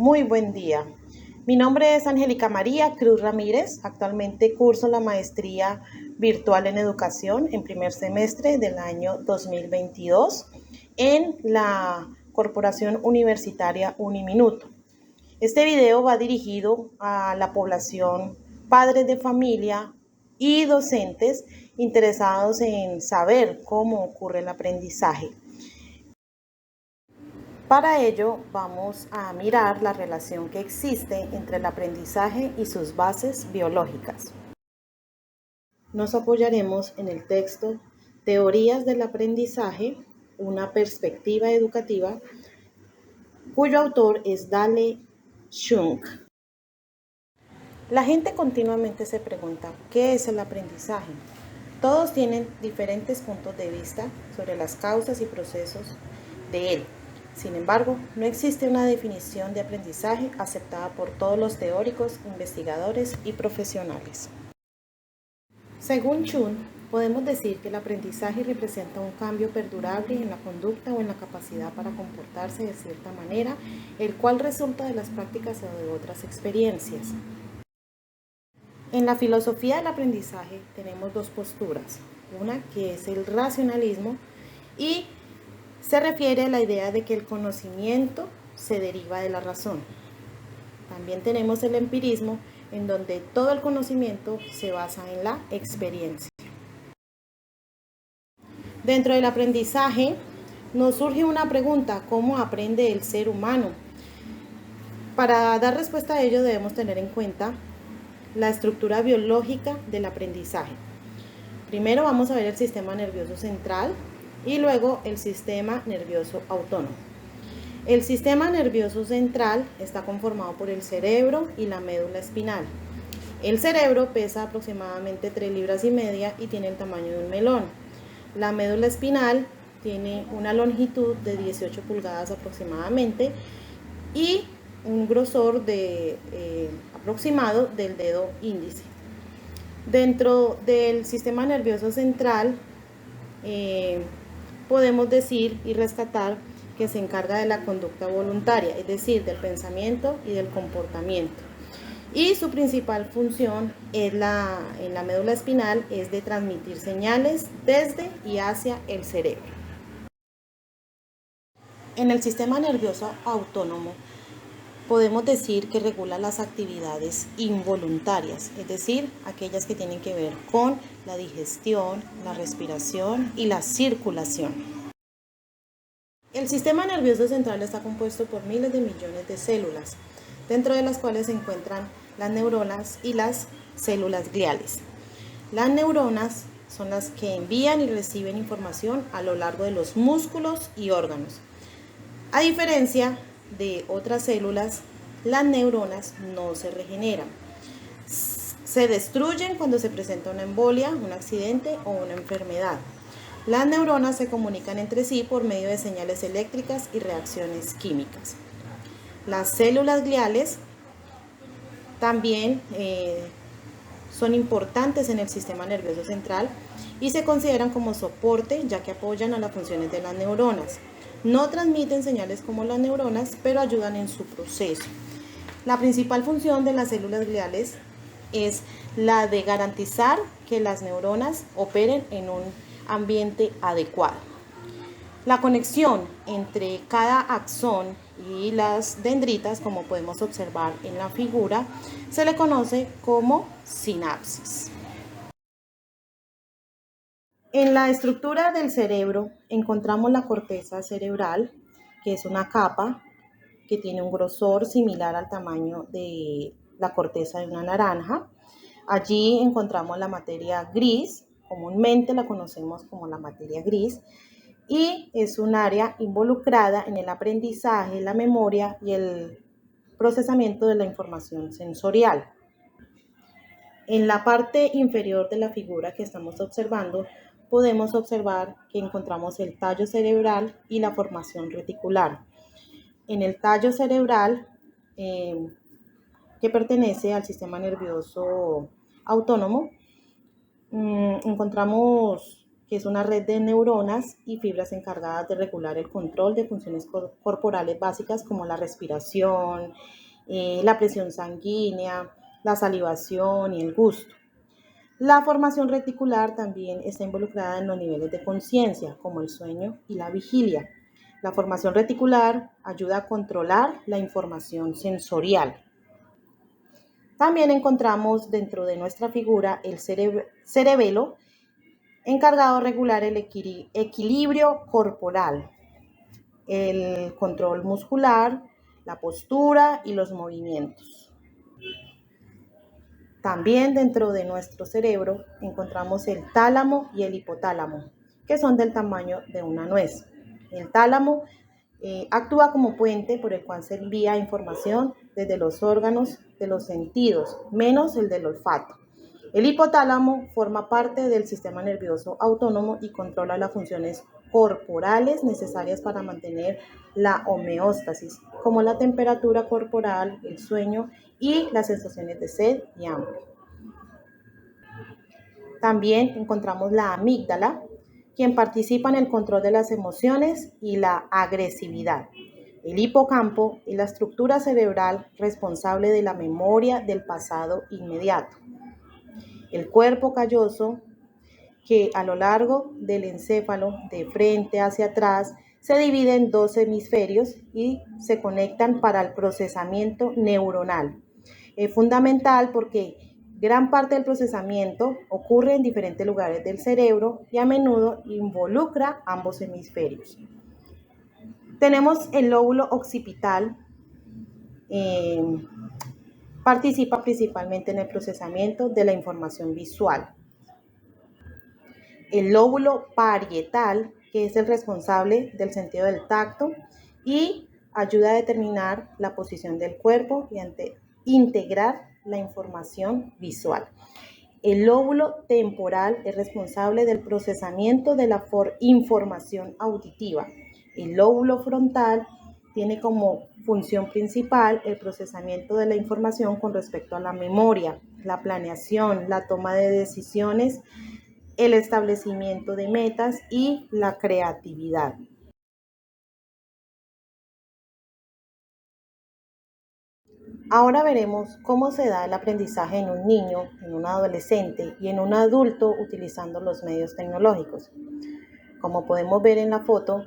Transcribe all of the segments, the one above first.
Muy buen día. Mi nombre es Angélica María Cruz Ramírez. Actualmente curso la maestría virtual en educación en primer semestre del año 2022 en la Corporación Universitaria Uniminuto. Este video va dirigido a la población padres de familia y docentes interesados en saber cómo ocurre el aprendizaje. Para ello vamos a mirar la relación que existe entre el aprendizaje y sus bases biológicas. Nos apoyaremos en el texto Teorías del aprendizaje, una perspectiva educativa, cuyo autor es Dale Schunk. La gente continuamente se pregunta, ¿qué es el aprendizaje? Todos tienen diferentes puntos de vista sobre las causas y procesos de él. Sin embargo, no existe una definición de aprendizaje aceptada por todos los teóricos, investigadores y profesionales. Según Schunk, podemos decir que el aprendizaje representa un cambio perdurable en la conducta o en la capacidad para comportarse de cierta manera, el cual resulta de las prácticas o de otras experiencias. En la filosofía del aprendizaje tenemos dos posturas, una que es el racionalismo y se refiere a la idea de que el conocimiento se deriva de la razón. También tenemos el empirismo, en donde todo el conocimiento se basa en la experiencia. Dentro del aprendizaje nos surge una pregunta: ¿cómo aprende el ser humano? Para dar respuesta a ello debemos tener en cuenta la estructura biológica del aprendizaje. Primero vamos a ver el sistema nervioso central y luego el sistema nervioso autónomo. El sistema nervioso central está conformado por el cerebro y la médula espinal. El cerebro pesa aproximadamente 3,5 libras y tiene el tamaño de un melón. La médula espinal tiene una longitud de 18 pulgadas aproximadamente y un grosor aproximado del dedo índice. Dentro del sistema nervioso central podemos decir y rescatar que se encarga de la conducta voluntaria, es decir, del pensamiento y del comportamiento. Y su principal función en la médula espinal es de transmitir señales desde y hacia el cerebro. En el sistema nervioso autónomo podemos decir que regula las actividades involuntarias, es decir, aquellas que tienen que ver con la digestión, la respiración y la circulación. El sistema nervioso central está compuesto por miles de millones de células, dentro de las cuales se encuentran las neuronas y las células gliales. Las neuronas son las que envían y reciben información a lo largo de los músculos y órganos. A diferencia de otras células, las neuronas no se regeneran. Se destruyen cuando se presenta una embolia, un accidente o una enfermedad. Las neuronas se comunican entre sí por medio de señales eléctricas y reacciones químicas. Las células gliales también son importantes en el sistema nervioso central y se consideran como soporte, ya que apoyan a las funciones de las neuronas. No transmiten señales como las neuronas, pero ayudan en su proceso. La principal función de las células gliales es la de garantizar que las neuronas operen en un ambiente adecuado. La conexión entre cada axón y las dendritas, como podemos observar en la figura, se le conoce como sinapsis. En la estructura del cerebro encontramos la corteza cerebral, que es una capa que tiene un grosor similar al tamaño de la corteza de una naranja. Allí encontramos la materia gris, comúnmente la conocemos como la materia gris, y es un área involucrada en el aprendizaje, la memoria y el procesamiento de la información sensorial. En la parte inferior de la figura que estamos observando, podemos observar que encontramos el tallo cerebral y la formación reticular. En el tallo cerebral, que pertenece al sistema nervioso autónomo, encontramos que es una red de neuronas y fibras encargadas de regular el control de funciones corporales básicas como la respiración, la presión sanguínea, la salivación y el gusto. La formación reticular también está involucrada en los niveles de conciencia, como el sueño y la vigilia. La formación reticular ayuda a controlar la información sensorial. También encontramos dentro de nuestra figura el cerebelo, encargado de regular el equilibrio corporal, el control muscular, la postura y los movimientos. También dentro de nuestro cerebro encontramos el tálamo y el hipotálamo, que son del tamaño de una nuez. El tálamo actúa como puente por el cual se envía información desde los órganos de los sentidos, menos el del olfato. El hipotálamo forma parte del sistema nervioso autónomo y controla las funciones corporales necesarias para mantener la homeostasis, como la temperatura corporal, el sueño y las sensaciones de sed y hambre. También encontramos la amígdala, quien participa en el control de las emociones y la agresividad. El hipocampo es la estructura cerebral responsable de la memoria del pasado inmediato. El cuerpo calloso, que a lo largo del encéfalo, de frente hacia atrás, se divide en dos hemisferios y se conectan para el procesamiento neuronal. Es fundamental porque gran parte del procesamiento ocurre en diferentes lugares del cerebro y a menudo involucra ambos hemisferios. Tenemos el lóbulo occipital, participa principalmente en el procesamiento de la información visual. El lóbulo parietal, que es el responsable del sentido del tacto y ayuda a determinar la posición del cuerpo y integrar la información visual. El lóbulo temporal es responsable del procesamiento de la información auditiva. El lóbulo frontal tiene como función principal el procesamiento de la información con respecto a la memoria, la planeación, la toma de decisiones, el establecimiento de metas y la creatividad. Ahora veremos cómo se da el aprendizaje en un niño, en un adolescente y en un adulto utilizando los medios tecnológicos. Como podemos ver en la foto,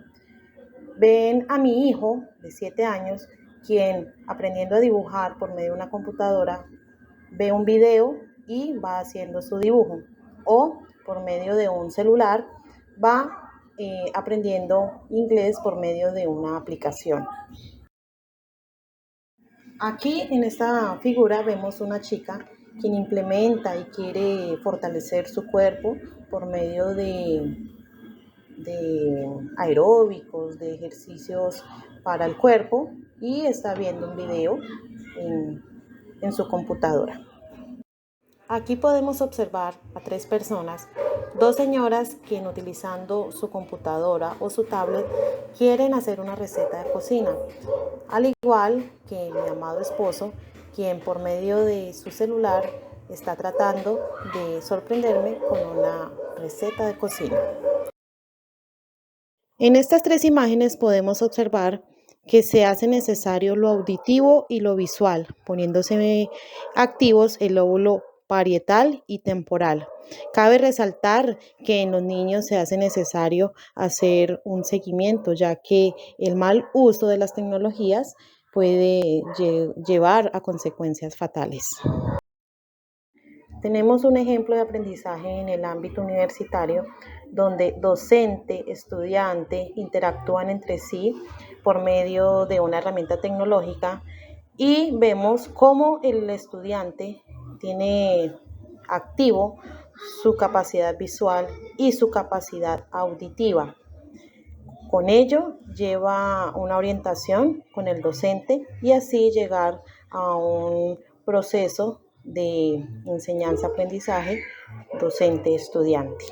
ven a mi hijo de 7 años, quien aprendiendo a dibujar por medio de una computadora, ve un video y va haciendo su dibujo. O por medio de un celular va aprendiendo inglés por medio de una aplicación. Aquí en esta figura vemos una chica quien implementa y quiere fortalecer su cuerpo por medio de aeróbicos, de ejercicios para el cuerpo y está viendo un video en su computadora. Aquí podemos observar a 3 personas, 2 señoras quien utilizando su computadora o su tablet quieren hacer una receta de cocina, al igual que mi amado esposo, quien por medio de su celular está tratando de sorprenderme con una receta de cocina. En estas 3 imágenes podemos observar que se hace necesario lo auditivo y lo visual, poniéndose activos el lóbulo parietal y temporal. Cabe resaltar que en los niños se hace necesario hacer un seguimiento, ya que el mal uso de las tecnologías puede llevar a consecuencias fatales. Tenemos un ejemplo de aprendizaje en el ámbito universitario donde docente, estudiante interactúan entre sí por medio de una herramienta tecnológica y vemos cómo el estudiante tiene activo su capacidad visual y su capacidad auditiva. Con ello lleva una orientación con el docente y así llegar a un proceso de enseñanza-aprendizaje docente-estudiante.